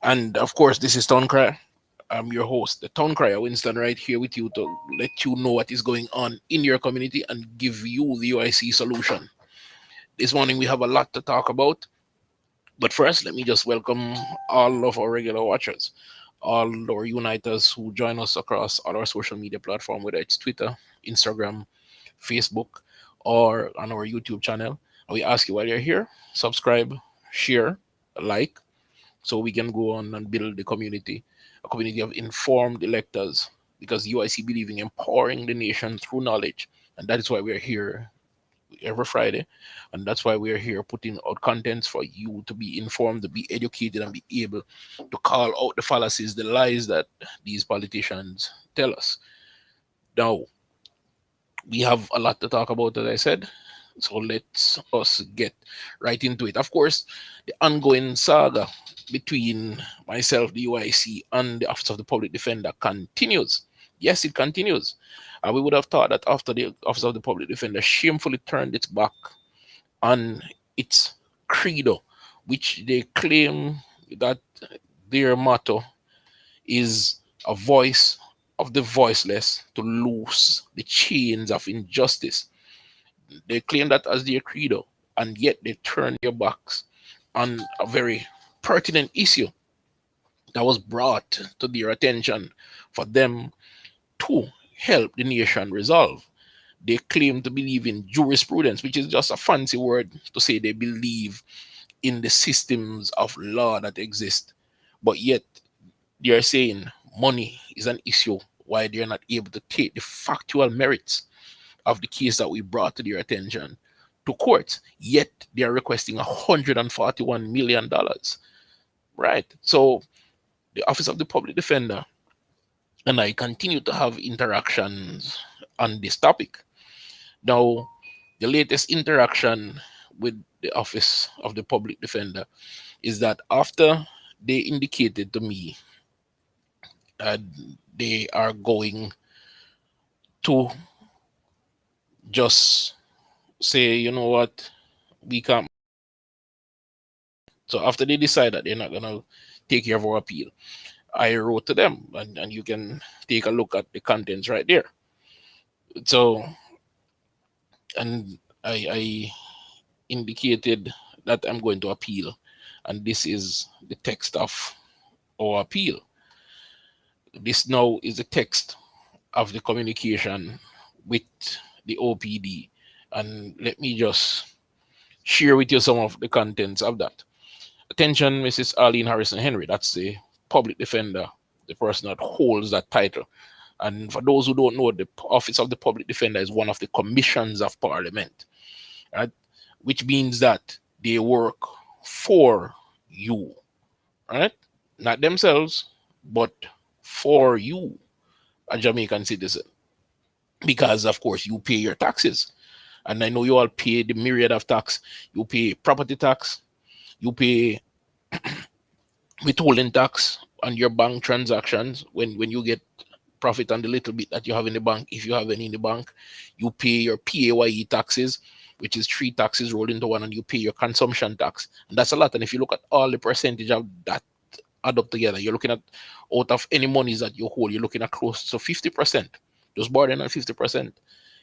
And of course, this is Town Crier. I'm your host, the Town Crier, Winston, right here with you to let you know what is going on in your community and give you the UIC solution. This morning, we have a lot to talk about. But first, let me just welcome all of our regular watchers, all our uniters who join us across all our social media platform, whether it's Twitter, Instagram, Facebook, or on our YouTube channel. And we ask you while you're here, subscribe, share, like, so we can go on and build the community, a community of informed electors, because UIC believe in empowering the nation through knowledge. And that is why we're here every Friday. And that's why we're here putting out contents for you to be informed, to be educated, and be able to call out the fallacies, the lies that these politicians tell us. Now, we have a lot to talk about, as I said. So let's us get right into it. Of course, the ongoing saga between myself, the UIC, and the Office of the Public Defender continues. Yes, it continues. We would have thought that after the Office of the Public Defender shamefully turned its back on its credo, which they claim that their motto is a voice of the voiceless to loose the chains of injustice. They claim that as their credo, and yet they turn their backs on a very pertinent issue that was brought to their attention for them to help the nation resolve. They claim to believe in jurisprudence, which is just a fancy word to say they believe in the systems of law that exist. But yet, they are saying money is an issue why they're not able to take the factual merits of the case that we brought to their attention to court. Yet, they are requesting $141 million. Right? So, the Office of the Public Defender and I continue to have interactions on this topic. Now, the latest interaction with the Office of the Public Defender is that after they indicated to me uh, they are going to just say, you know what, we can't. So after they decide that they're not going to take care of our appeal, I wrote to them, and you can take a look at the contents right there. So, and I indicated that I'm going to appeal, and this is the text of our appeal. This now is the text of the communication with the OPD, and let me just share with you some of the contents of that. Attention, Mrs. Arlene Harrison Henry, that's the public defender, the person that holds that title. And for those who don't know, the Office of the Public Defender is one of the commissions of Parliament, right? Which means that they work for you, right? Not themselves, but for you, a Jamaican citizen. Because, of course, you pay your taxes. And I know you all pay the myriad of tax. You pay property tax, you pay withholding tax on your bank transactions when you get profit on the little bit that you have in the bank, if you have any in the bank. You pay your PAYE taxes, which is three taxes rolled into one, and you pay your consumption tax. And that's a lot. And if you look at all the percentage of that add up together, you're looking at, out of any monies that you hold, you're looking at close to 50%, just more than 50%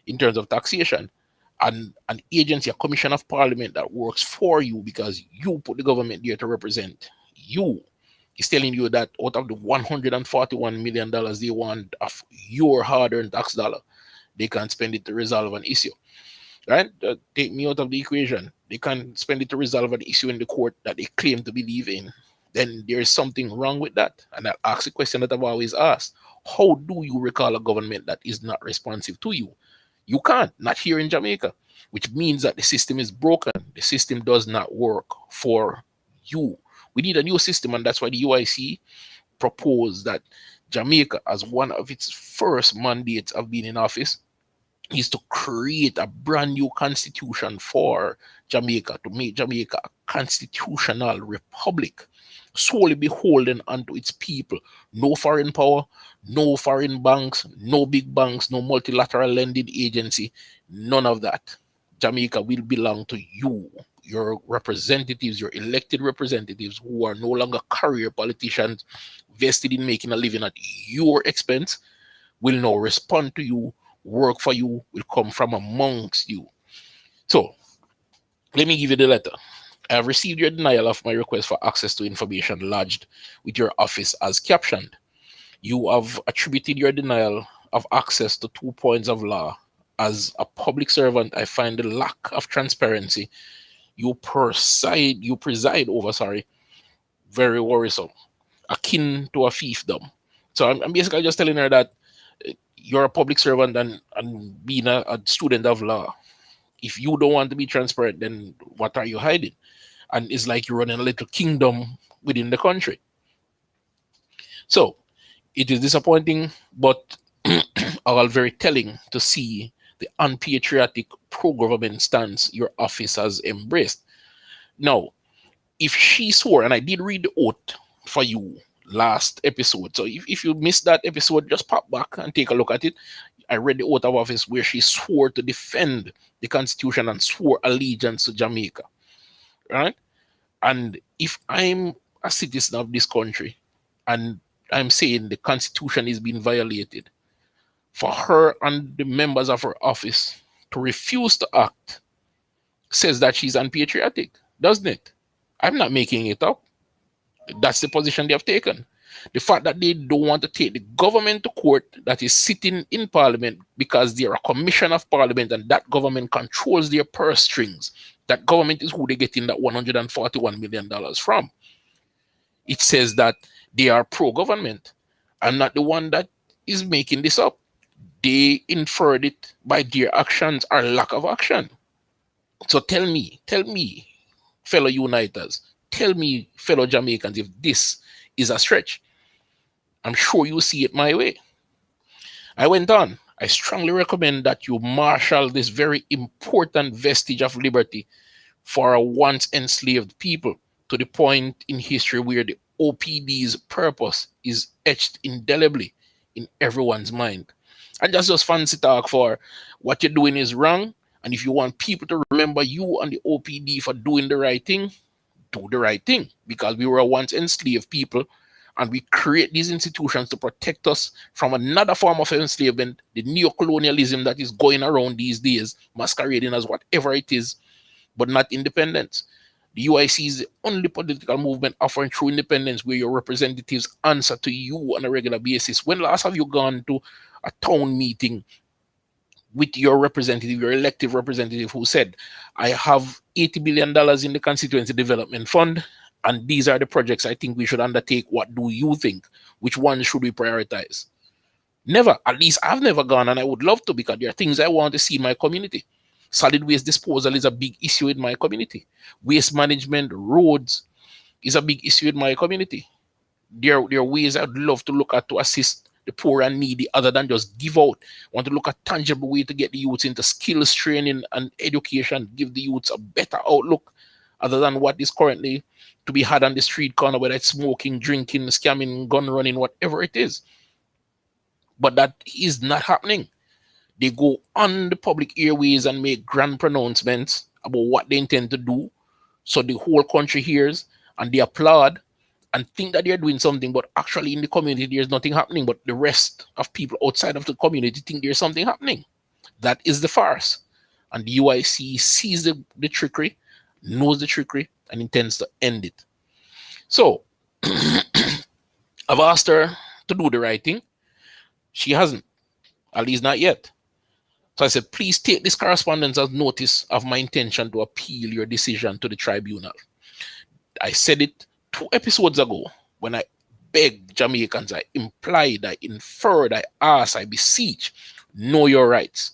in terms of taxation. And an agency, a commission of parliament that works for you because you put the government there to represent you, is telling you that out of the $141 million they want of your hard-earned tax dollar, they can't spend it to resolve an issue. Right? Take me out of the equation. They can't spend it to resolve an issue in the court that they claim to believe in. Then there is something wrong with that. And I'll ask the question that I've always asked. How do you recall a government that is not responsive to you? You can't, not here in Jamaica, which means that the system is broken. The system does not work for you. We need a new system, and that's why the UIC proposed that Jamaica, as one of its first mandates of being in office, is to create a brand new constitution for Jamaica, to make Jamaica a constitutional republic, solely beholden unto its people. No foreign power, no foreign banks, no big banks, no multilateral lending agency, none of that. Jamaica will belong to you. your representatives, your elected representatives who are no longer career politicians vested in making a living at your expense, will now respond to you, work for you, will come from amongst you. So let me give you the letter. I have received your denial of my request for access to information lodged with your office as captioned. You have attributed your denial of access to 2 points of law. As a public servant, I find the lack of transparency you preside over, very worrisome, akin to a fiefdom. So I'm basically just telling her that you're a public servant and being a student of law. If you don't want to be transparent, then what are you hiding? And it's like you're running a little kingdom within the country. So it is disappointing, but all very telling to see the unpatriotic pro-government stance your office has embraced. Now, if she swore, and I did read the oath for you last episode, so if you missed that episode, just pop back and take a look at it. I read the oath of office where she swore to defend the Constitution and swore allegiance to Jamaica, right? And if I'm a citizen of this country and I'm saying the Constitution is being violated, for her and the members of her office to refuse to act says that she's unpatriotic, doesn't it? I'm not making it up. That's the position they have taken. The fact that they don't want to take the government to court that is sitting in parliament because they are a commission of parliament and that government controls their purse strings. That government is who they get in that $141 million from. It says that they are pro-government. I'm not the one that is making this up. They inferred it by their actions or lack of action. So tell me, fellow uniters, tell me, fellow Jamaicans, if this is a stretch. I'm sure you see it my way. I went on. I strongly recommend that you marshal this very important vestige of liberty for a once enslaved people to the point in history where the OPD's purpose is etched indelibly in everyone's mind. And that's just fancy talk for what you're doing is wrong. And if you want people to remember you and the OPD for doing the right thing, do the right thing. Because we were once enslaved people and we create these institutions to protect us from another form of enslavement, the neo-colonialism that is going around these days, masquerading as whatever it is, but not independence. The UIC is the only political movement offering true independence where your representatives answer to you on a regular basis. When last have you gone to a town meeting with your representative, your elective representative, who said, I have $80 billion in the constituency development fund, and these are the projects I think we should undertake. What do you think? Which ones should we prioritize? Never. At least I've never gone, and I would love to, because there are things I want to see in my community. Solid waste disposal is a big issue in my community. Waste management, roads is a big issue in my community. There are ways I'd love to look at to assist the poor and needy other than just give out. Want to look at tangible way to get the youths into skills training and education, give the youths a better outlook other than what is currently to be had on the street corner, whether it's smoking, drinking, scamming, gun running, whatever it is. But that is not happening. They go on the public airways and make grand pronouncements about what they intend to do. So the whole country hears and they applaud and think that they're doing something, but actually in the community, there's nothing happening. But the rest of people outside of the community think there's something happening. That is the farce. And the UIC sees the trickery, knows the trickery, and intends to end it. So I've asked her to do the right thing. She hasn't, at least not yet. So I said, please take this correspondence as notice of my intention to appeal your decision to the tribunal. I said it 2 episodes ago when I begged Jamaicans, I implied, I inferred, I asked, I beseech, know your rights.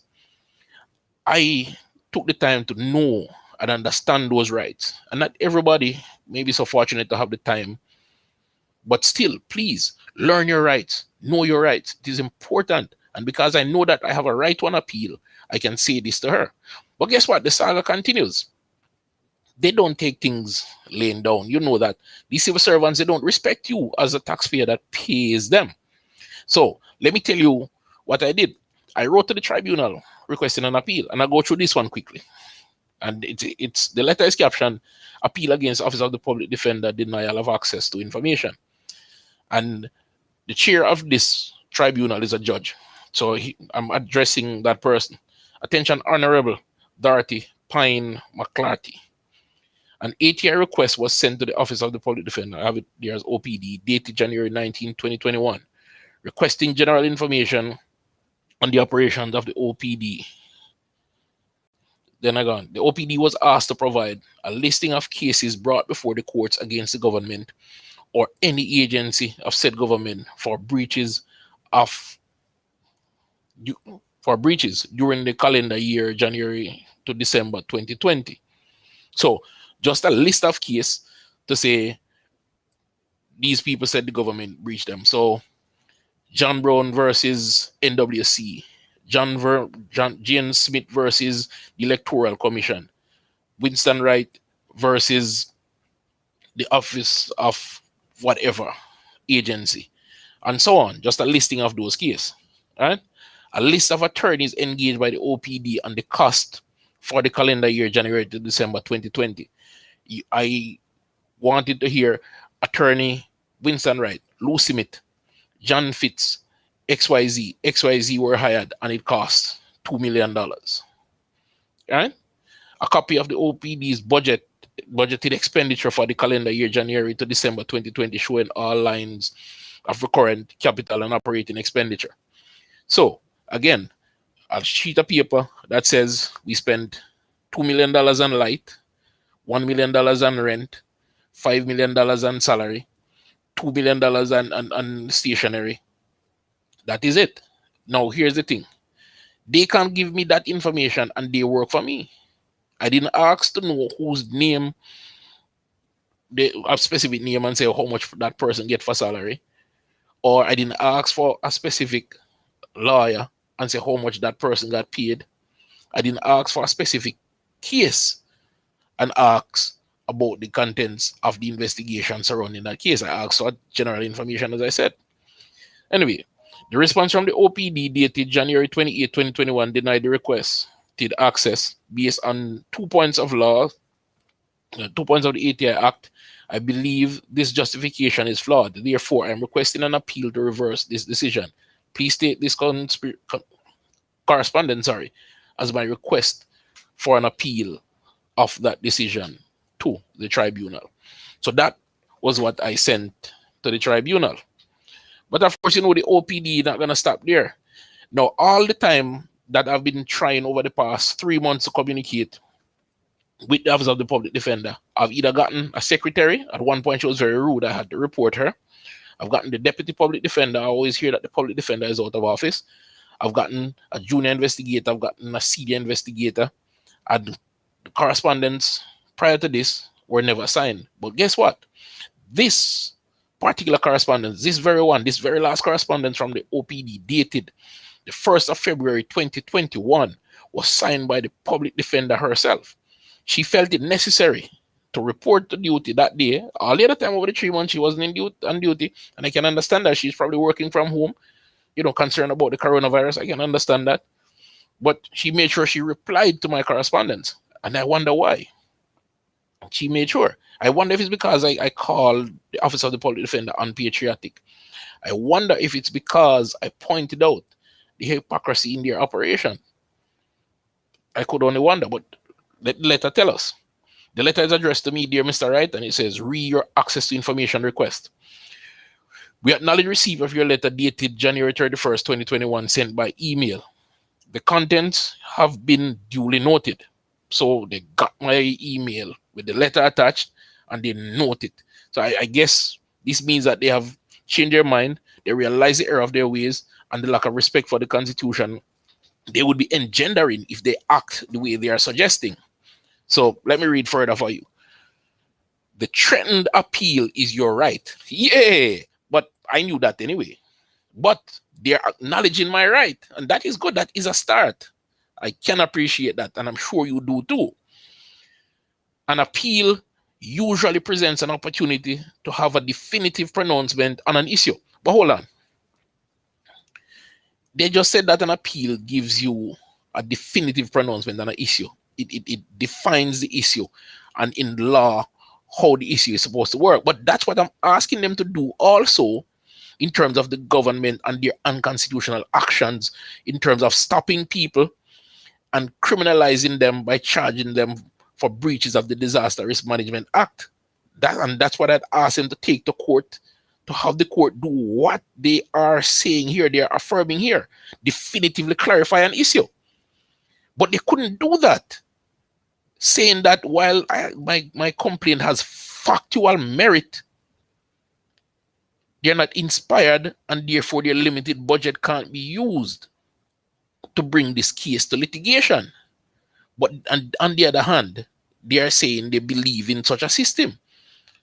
I took the time to know and understand those rights. And not everybody may be so fortunate to have the time. But still, please, learn your rights, know your rights. It is important. And because I know that I have a right to an appeal, I can say this to her. But guess what? The saga continues. They don't take things laying down. You know that. These civil servants, they don't respect you as a taxpayer that pays them. So let me tell you what I did. I wrote to the tribunal requesting an appeal. And I'll go through this one quickly. And it's the letter is captioned "Appeal against Office of the Public Defender Denial of Access to Information." And the chair of this tribunal is a judge. So I'm addressing that person. Attention, Honorable Dorothy Pine McClarty. An ATI request was sent to the Office of the Public Defender, I have it there as OPD, dated January 19, 2021, requesting general information on the operations of the OPD. Then again, the OPD was asked to provide a listing of cases brought before the courts against the government or any agency of said government for breaches during the calendar year January to December 2020. So just a list of cases to say these people said the government breached them. So John Brown versus NWC, Jane Smith versus the Electoral Commission, Winston Wright versus the Office of whatever agency, and so on. Just a listing of those cases, right? A list of attorneys engaged by the OPD and the cost for the calendar year January to December 2020. I wanted to hear attorney Winston Wright, Lou Smith, John Fitz, XYZ were hired and it cost $2 million. Right? A copy of the OPD's budgeted expenditure for the calendar year January to December 2020, showing all lines of recurrent capital and operating expenditure. So again, a sheet of paper that says we spent $2 million on light, $1 million on rent, $5 million on salary, $2 million on stationery. That is it. Now here's the thing. They can't give me that information and they work for me. I didn't ask to know whose name, a specific name, and say how much that person get for salary. Or I didn't ask for a specific lawyer and say how much that person got paid. I didn't ask for a specific case and ask about the contents of the investigation surrounding that case. I asked for general information, as I said. Anyway, the response from the OPD dated January 28, 2021 denied the request access based on 2 points of law, 2 points of the ATI Act. I believe this justification is flawed. Therefore, I'm requesting an appeal to reverse this decision. Please take this correspondence, as my request for an appeal of that decision to the tribunal. So that was what I sent to the tribunal. But of course, the OPD not going to stop there. Now, all the time that I've been trying over the past 3 months to communicate with the Office of the Public Defender, I've either gotten a secretary. At one point, she was very rude. I had to report her. I've gotten the Deputy Public Defender. I always hear that the Public Defender is out of office. I've gotten a junior investigator. I've gotten a senior investigator. And the correspondence prior to this were never signed. But guess what? This particular correspondence, this very last correspondence from the OPD dated the 1st of February 2021 was signed by the Public Defender herself. She felt it necessary to report to duty that day. All the other time over the 3 months she wasn't on duty, and I can understand that she's probably working from home, concerned about the coronavirus. I can understand that. But she made sure she replied to my correspondence, and I wonder why. She made sure. I wonder if it's because I called the Office of the Public Defender unpatriotic. I wonder if it's because I pointed out the hypocrisy in their operation. I could only wonder, but let the letter tell us. The letter is addressed to me, dear Mr. Wright, and it says, read your access to information request. We acknowledge receipt of your letter dated January 31st, 2021, sent by email. The contents have been duly noted. So they got my email with the letter attached and they note it. So I guess this means that they have changed their mind. They realize the error of their ways and the lack of respect for the Constitution they would be engendering if they act the way they are suggesting. So let me read further for you. The threatened appeal is your right. Yeah, but I knew that anyway. But they're acknowledging my right, and that is good. That is a start. I can appreciate that, and I'm sure you do too. An appeal usually presents an opportunity to have a definitive pronouncement on an issue. But hold on. They just said that an appeal gives you a definitive pronouncement on an issue. it defines the issue, and in law, how the issue is supposed to work. But that's what I'm asking them to do also in terms of the government and their unconstitutional actions, in terms of stopping people and criminalizing them by charging them for breaches of the Disaster Risk Management Act. That's what I'd ask them to take to court, to have the court do what they are saying here, they are affirming here, definitively clarify an issue. But they couldn't do that, saying that while my complaint has factual merit, they're not inspired, and therefore their limited budget can't be used to bring this case to litigation. But on the other hand, they are saying they believe in such a system.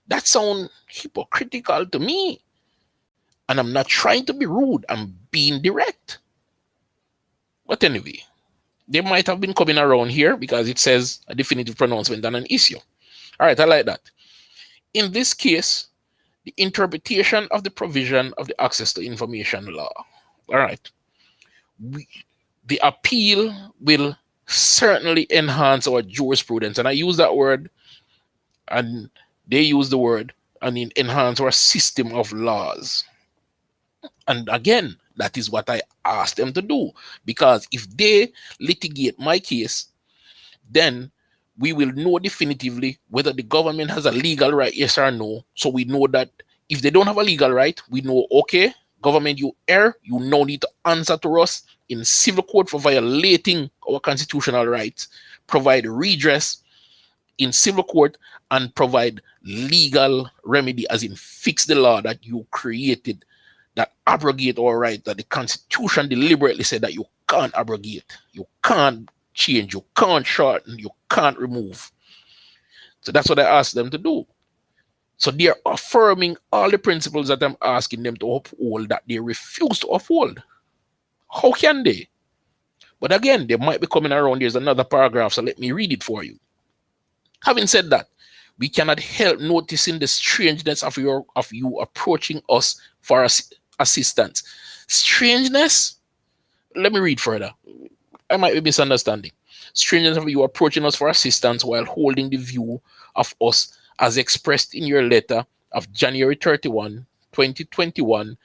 That sounds hypocritical to me. And I'm not trying to be rude, I'm being direct. But anyway, they might have been coming around here because it says a definitive pronouncement on an issue. All right, I like that. In this case, the interpretation of the provision of the Access to Information Law. All right. The appeal will certainly enhance our jurisprudence. And I use that word, and they use the word, and enhance our system of laws. And again, that is what I asked them to do. Because if they litigate my case, then we will know definitively whether the government has a legal right, yes or no. So we know that if they don't have a legal right, we know, okay, government, you err, you now need to answer to us in civil court for violating our constitutional rights, provide redress in civil court, and provide legal remedy, as in fix the law that you created that abrogate our right, that the Constitution deliberately said that you can't abrogate, you can't change, you can't shorten, you can't remove. So that's what I asked them to do. So they are affirming all the principles that I'm asking them to uphold that they refuse to uphold. How can they? But again, they might be coming around. There's another paragraph, so let me read it for you. Having said that, we cannot help noticing the strangeness of you approaching us for assistance. Strangeness? Let me read further. I might be misunderstanding. Strangeness of you approaching us for assistance while holding the view of us as expressed in your letter of January 31, 2021,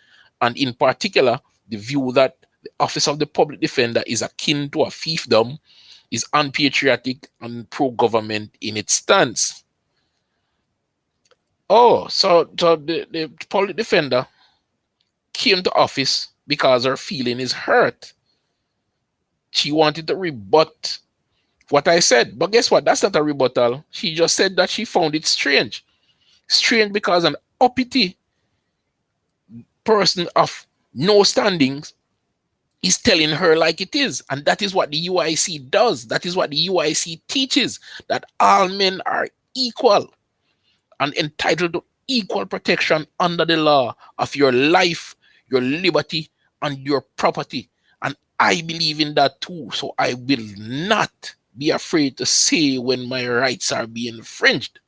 and in particular, the view that the Office of the Public Defender is akin to a fiefdom, is unpatriotic and pro-government in its stance. Oh, so the public defender came to office because her feeling is hurt. She wanted to rebut what I said. But guess what? That's not a rebuttal. She just said that she found it strange. Strange because an uppity person of no standings is telling her like it is. And that is what the UIC does. That is what the UIC teaches, that all men are equal and entitled to equal protection under the law of your life, your liberty, and your property. And I believe in that too. So I will not be afraid to say when my rights are being infringed.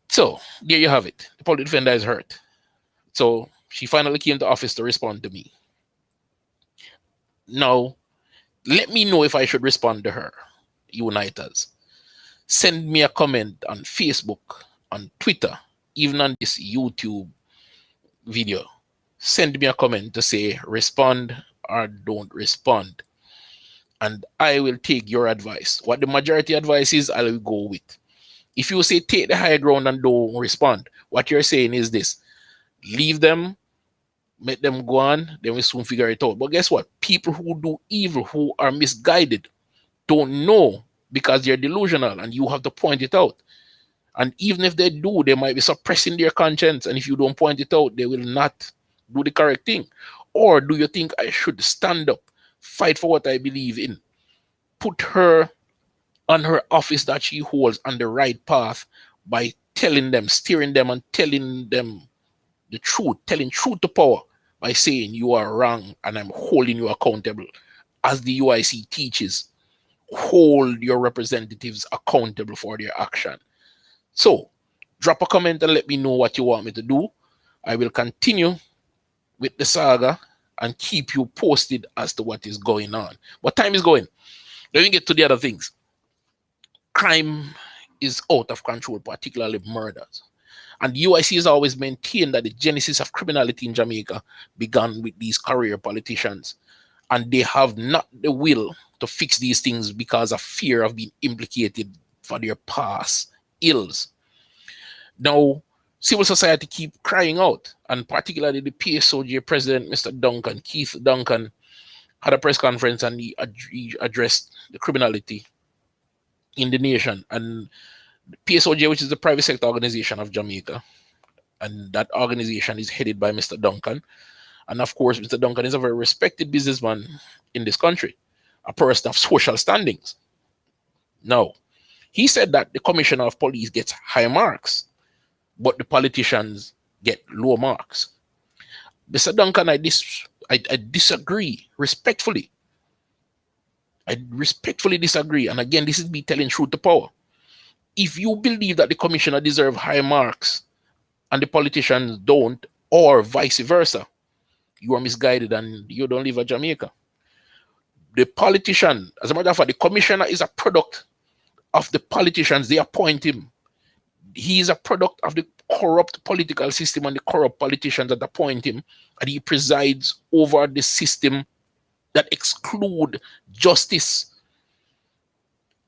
So there you have it. The public defender is hurt. So she finally came to office to respond to me. Now, let me know if I should respond to her, Uniters. Send me a comment on Facebook, on Twitter, even on this YouTube video. Send me a comment to say respond or don't respond. And I will take your advice. What the majority advice is, I will go with. If you say take the high ground and don't respond, what you're saying is this: leave them, let them go on, then we soon figure it out. But guess what? People who do evil, who are misguided, don't know because they're delusional, and you have to point it out. And even if they do, they might be suppressing their conscience, and if you don't point it out, they will not do the correct thing. Or do you think I should stand up, fight for what I believe in, put her on her office that she holds on the right path by telling them, steering them, and telling them the truth, telling truth to power by saying you are wrong and I'm holding you accountable, as the UIC teaches, hold your representatives accountable for their action. So drop a comment and let me know what you want me to do. I will continue with the saga and keep you posted as to what is going on. But time is going. Let me get to the other things. Crime is out of control, particularly murders. And the UIC has always maintained that the genesis of criminality in Jamaica began with these career politicians. And they have not the will to fix these things because of fear of being implicated for their past ills. Now, civil society keep crying out, and particularly the PSOJ president, Mr. Duncan, Keith Duncan, had a press conference and he addressed the criminality in the nation. And PSOJ, which is the private sector organization of Jamaica, and that organization is headed by Mr. Duncan. And of course, Mr. Duncan is a very respected businessman in this country, a person of social standings. Now, he said that the commissioner of police gets high marks, but the politicians get low marks. Mr. Duncan, I disagree respectfully. I respectfully disagree. And again, this is me telling truth to power. If you believe that the commissioner deserves high marks and the politicians don't, or vice versa, you are misguided and you don't live in Jamaica. The politician, as a matter of fact, the commissioner is a product of the politicians. They appoint him. He is a product of the corrupt political system and the corrupt politicians that appoint him, and he presides over the system that exclude justice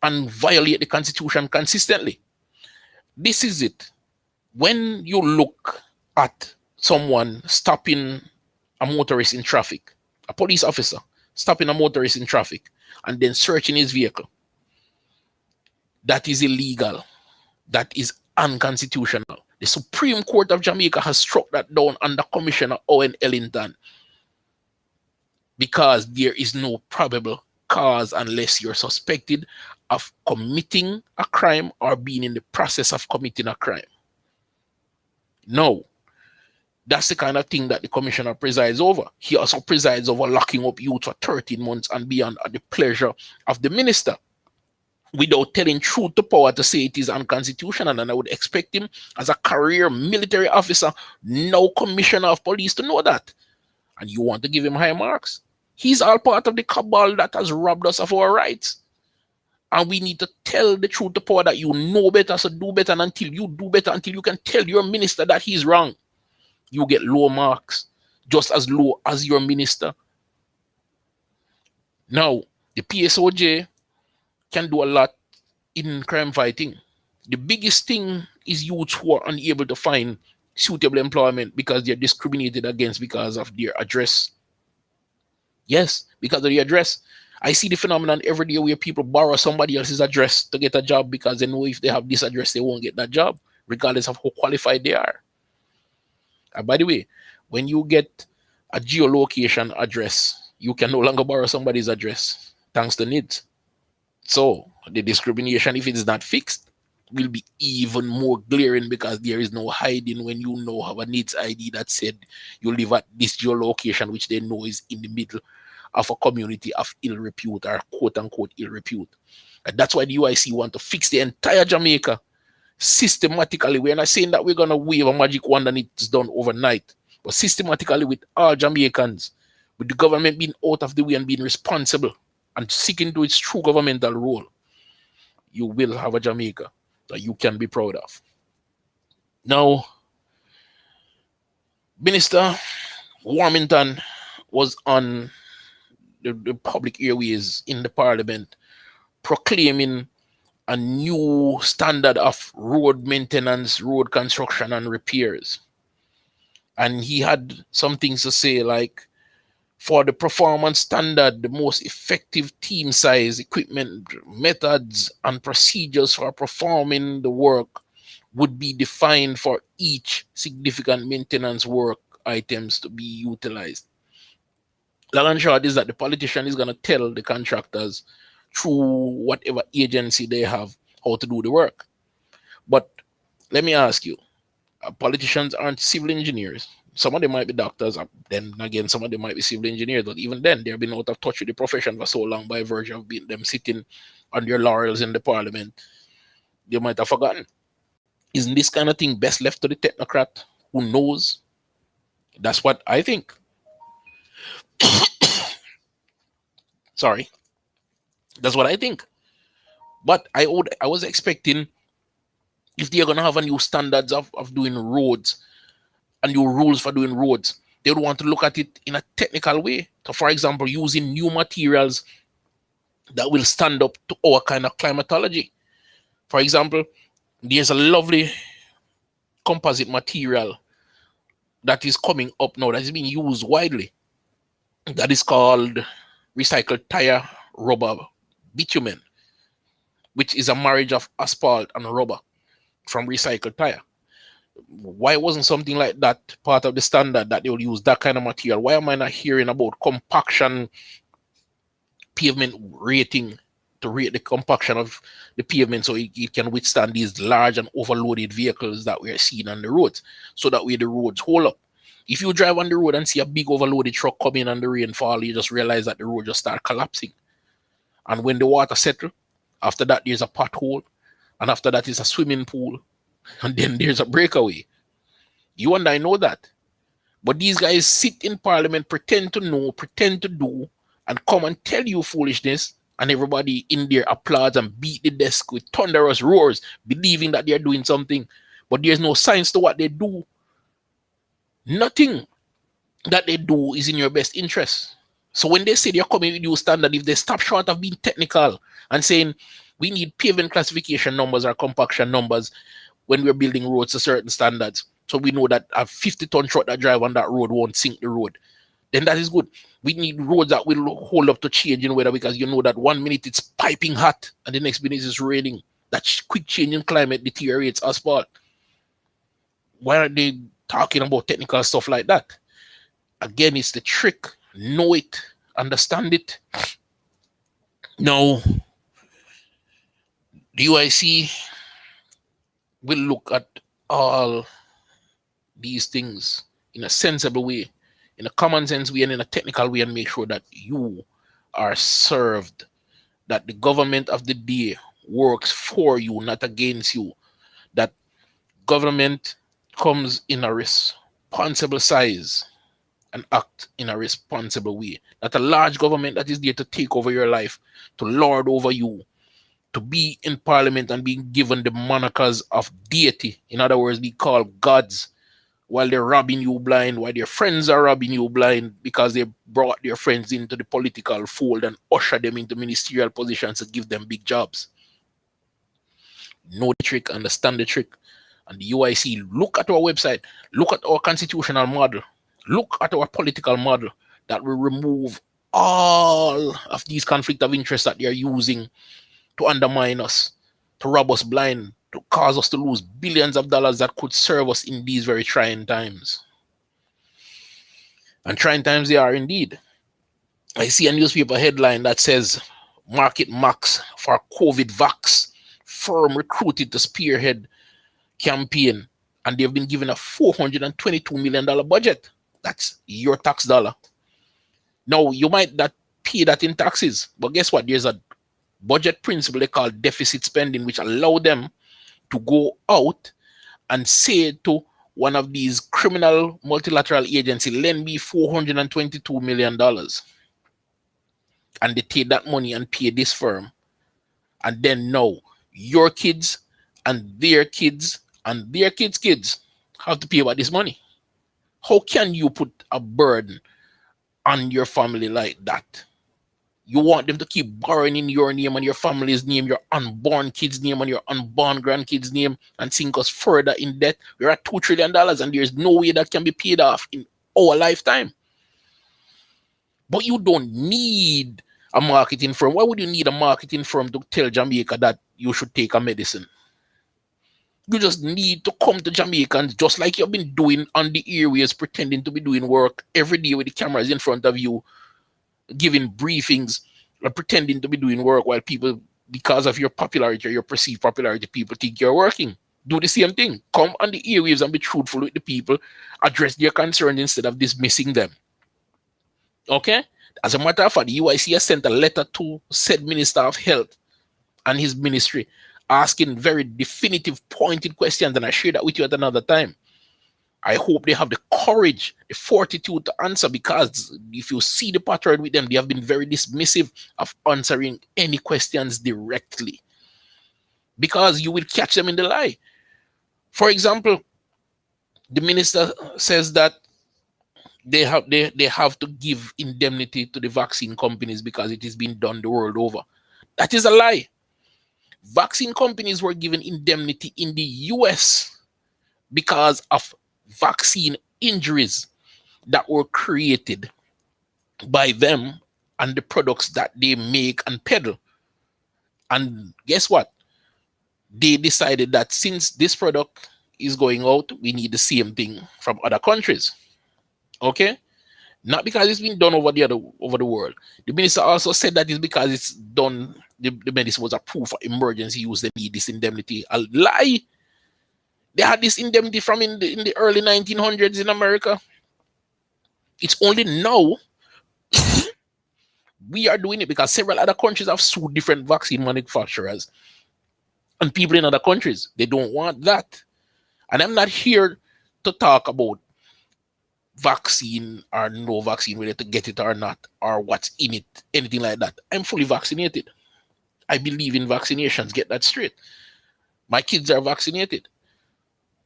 and violate the Constitution consistently. This is it. When you look at someone stopping a motorist in traffic, a police officer stopping a motorist in traffic and then searching his vehicle, that is illegal. That is unconstitutional. The Supreme Court of Jamaica has struck that down under Commissioner Owen Ellington, because there is no probable cause unless you're suspected of committing a crime or being in the process of committing a crime. No, that's the kind of thing that the commissioner presides over. He also presides over locking up youth for 13 months and beyond at the pleasure of the minister, without telling truth to power to say it is unconstitutional. And I would expect him, as a career military officer, now commissioner of police, to know that. And you want to give him high marks? He's all part of the cabal that has robbed us of our rights. And we need to tell the truth to power that you know better, so do better. And until you do better, until you can tell your minister that he's wrong, you get low marks, just as low as your minister. Now, the PSOJ can do a lot in crime fighting. The biggest thing is youths who are unable to find suitable employment because they're discriminated against because of their address. Yes, because of the address. I see the phenomenon every day where people borrow somebody else's address to get a job because they know if they have this address, they won't get that job, regardless of how qualified they are. And by the way, when you get a geolocation address, you can no longer borrow somebody's address thanks to NIDS. So the discrimination, if it's not fixed, will be even more glaring, because there is no hiding when you know have a NIDS ID that said you live at this geolocation, which they know is in the middle of a community of ill repute, or quote unquote ill repute. And that's why the UIC want to fix the entire Jamaica systematically. We're not saying that we're going to wave a magic wand and it's done overnight, but systematically with all Jamaicans, with the government being out of the way and being responsible and seeking to its true governmental role, you will have a Jamaica that you can be proud of. Now, Minister Warmington was on the public airways in the parliament proclaiming a new standard of road maintenance, road construction and repairs. And he had some things to say like, for the performance standard, the most effective team size, equipment, methods, and procedures for performing the work would be defined for each significant maintenance work items to be utilized. Long and short is that the politician is going to tell the contractors through whatever agency they have how to do the work. But let me ask you, politicians aren't civil engineers. Some of them might be doctors, then again, some of them might be civil engineers, but even then, they've been out of touch with the profession for so long by virtue of being them sitting on their laurels in the parliament. They might have forgotten. Isn't this kind of thing best left to the technocrat who knows? That's what I think. Sorry. That's what I think. But I was expecting, if they're gonna have a new standards of doing roads and new rules for doing roads, they would want to look at it in a technical way. So, for example, using new materials that will stand up to our kind of climatology. For example, there's a lovely composite material that is coming up now that is being used widely. That is called recycled tire rubber bitumen, which is a marriage of asphalt and rubber from recycled tire. Why wasn't something like that part of the standard, that they will use that kind of material? Why am I not hearing about compaction pavement rating, to rate the compaction of the pavement so it can withstand these large and overloaded vehicles that we are seeing on the roads, so that way the roads hold up? If you drive on the road and see a big overloaded truck coming on the rainfall, you just realize that the road just start collapsing. And when the water settle, after that there's a pothole, and after that is a swimming pool, and then there's a breakaway. You and I know that. But these guys sit in parliament, pretend to know, pretend to do, and come and tell you foolishness, and everybody in there applauds and beat the desk with thunderous roars, believing that they're doing something. But there's no science to what they do. Nothing that they do is in your best interest. So when they say they're coming with new standard, if they stop short of being technical and saying we need pavement classification numbers or compaction numbers when we're building roads to certain standards, so we know that a 50-ton truck that drive on that road won't sink the road, then that is good. We need roads that will hold up to change in weather, because you know that 1 minute it's piping hot and the next minute it's raining. That quick change in climate deteriorates asphalt. Why are they talking about technical stuff like that? Again, it's the trick. Know it, understand it. Now, the UIC will look at all these things in a sensible way, in a common sense way, and in a technical way, and make sure that you are served, that the government of the day works for you, not against you, that government comes in a responsible size and act in a responsible way. Not a large government that is there to take over your life, to lord over you, to be in parliament and being given the monikers of deity. In other words, be called gods, while they're robbing you blind, while their friends are robbing you blind because they brought their friends into the political fold and ushered them into ministerial positions to give them big jobs. Know the trick, understand the trick. And the UIC, look at our website, look at our constitutional model, look at our political model that will remove all of these conflict of interest that they are using to undermine us, to rob us blind, to cause us to lose billions of dollars that could serve us in these very trying times. And trying times they are indeed. I see a newspaper headline that says, market max for COVID vax, firm recruited to spearhead campaign, and they've been given a $422 million budget. That's your tax dollar. Now, you might not pay that in taxes, but guess what? There's a budget principle they call deficit spending, which allow them to go out and say to one of these criminal multilateral agencies, lend me $422 million. And they take that money and pay this firm. And then now, your kids and their kids and their kids' kids have to pay about this money. How can you put a burden on your family like that? You want them to keep borrowing in your name and your family's name, your unborn kids' name and your unborn grandkids' name, and sink us further in debt. We're at $2 trillion and there's no way that can be paid off in our lifetime. But you don't need a marketing firm. Why would you need a marketing firm to tell Jamaica that you should take a medicine? You just need to come to Jamaicans, just like you've been doing on the airways, pretending to be doing work every day with the cameras in front of you, giving briefings, or pretending to be doing work while people, because of your popularity or your perceived popularity, people think you're working. Do the same thing. Come on the airwaves and be truthful with the people, address their concerns instead of dismissing them. Okay? As a matter of fact, the UIC has sent a letter to said Minister of Health and his ministry, asking very definitive, pointed questions, and I share that with you at another time. I hope they have the courage, the fortitude to answer, because if you see the pattern with them, they have been very dismissive of answering any questions directly, because you will catch them in the lie. For example, the minister says that they have to give indemnity to the vaccine companies because it is being done the world over. That is a lie. Vaccine companies were given indemnity in the US because of vaccine injuries that were created by them and the products that they make and peddle. And guess what? They decided that since this product is going out, we need the same thing from other countries. Okay? Not because it's been done over the world. The minister also said that it's because it's done, the medicine was approved for emergency use, they need this indemnity. A lie. They had this indemnity from in the early 1900s in America. It's only now we are doing it because several other countries have sued different vaccine manufacturers. And people in other countries, they don't want that. And I'm not here to talk about vaccine or no vaccine, whether to get it or not, or what's in it, anything like that. I'm fully vaccinated. I believe in vaccinations. Get that straight. My kids are vaccinated.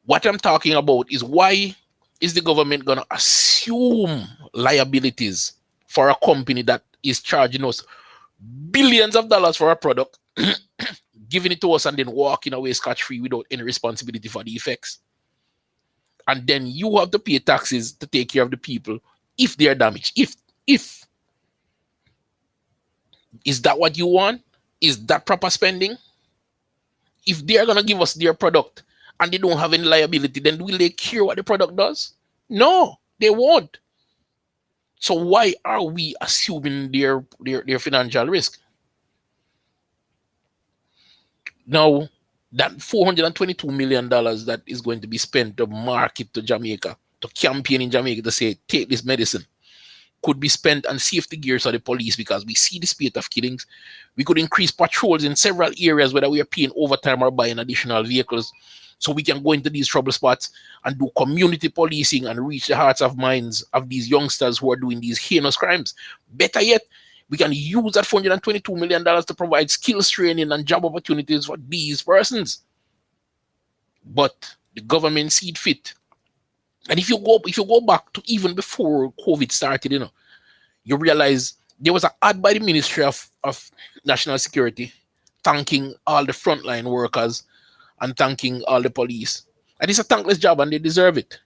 What I'm talking about is, why is the government going to assume liabilities for a company that is charging us billions of dollars for a product, giving it to us, and then walking away scot-free without any responsibility for the effects? And then you have to pay taxes to take care of the people if they are damaged. If is that what you want? Is that proper spending? If they are going to give us their product and they don't have any liability, then will they care what the product does? No, they won't. So why are we assuming their financial risk? Now, that $422 million that is going to be spent to market to Jamaica, to campaign in Jamaica to say, take this medicine, could be spent on safety gears of the police, because we see the spate of killings. We could increase patrols in several areas, whether we are paying overtime or buying additional vehicles, so we can go into these trouble spots and do community policing and reach the hearts of minds of these youngsters who are doing these heinous crimes. Better yet, we can use that $422 million to provide skills training and job opportunities for these persons. But the government see it fit. And if you go back to even before COVID started, you realize there was an ad by the Ministry of National Security thanking all the frontline workers and thanking all the police. And it's a thankless job and they deserve it.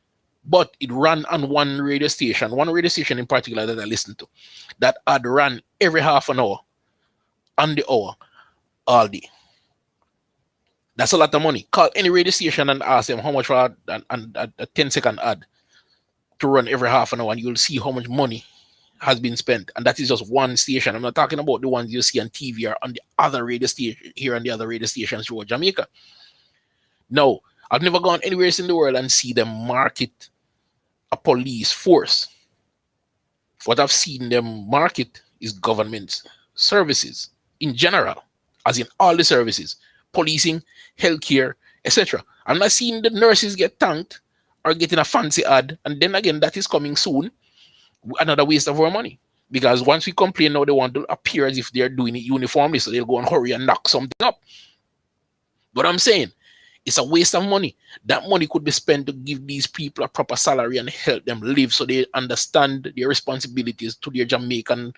But it ran on one radio station in particular that I listened to. That ad ran every half an hour, on the hour, all day. That's a lot of money. Call any radio station and ask them how much for a 10-second ad to run every half an hour, and you'll see how much money has been spent. And that is just one station. I'm not talking about the ones you see on TV or on the other radio station here and the other radio stations throughout Jamaica. No, I've never gone anywhere else in the world and see them market a police force. What I've seen them market is government services in general, as in all the services, policing, healthcare, etc. I'm not seeing the nurses get thanked or getting a fancy ad. And then again, that is coming soon. Another waste of our money. Because once we complain now, they want to appear as if they're doing it uniformly, so they'll go and hurry and knock something up. But I'm saying, it's a waste of money. That money could be spent to give these people a proper salary and help them live, so they understand their responsibilities to their Jamaican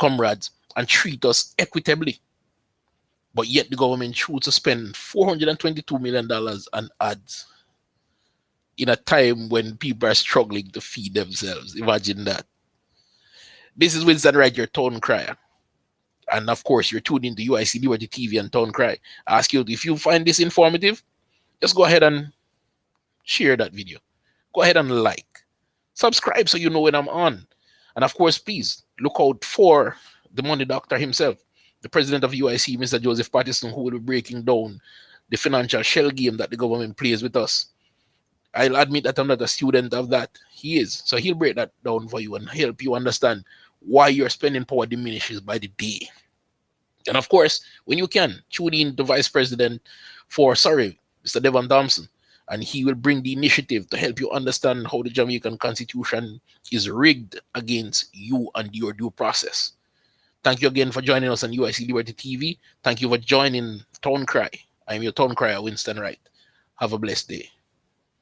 comrades and treat us equitably. But yet the government choose to spend $422 million on ads in a time when people are struggling to feed themselves. Imagine that. This is Winston Wright, your town crier. And of course, you're tuned into UIC Liberty TV and Town Cry. I ask you, if you find this informative, just go ahead and share that video. Go ahead and like. Subscribe so you know when I'm on. And of course, please look out for the money doctor himself, the president of UIC, Mr. Joseph Patterson, who will be breaking down the financial shell game that the government plays with us. I'll admit that I'm not a student of that. He is. So he'll break that down for you and help you understand why your spending power diminishes by the day. And of course, when you can, tune in to Vice President Mr. Devon Thompson, and he will bring the initiative to help you understand how the Jamaican Constitution is rigged against you and your due process. Thank you again for joining us on UIC Liberty TV. Thank you for joining Town Cry. I'm your Town Crier, Winston Wright. Have a blessed day.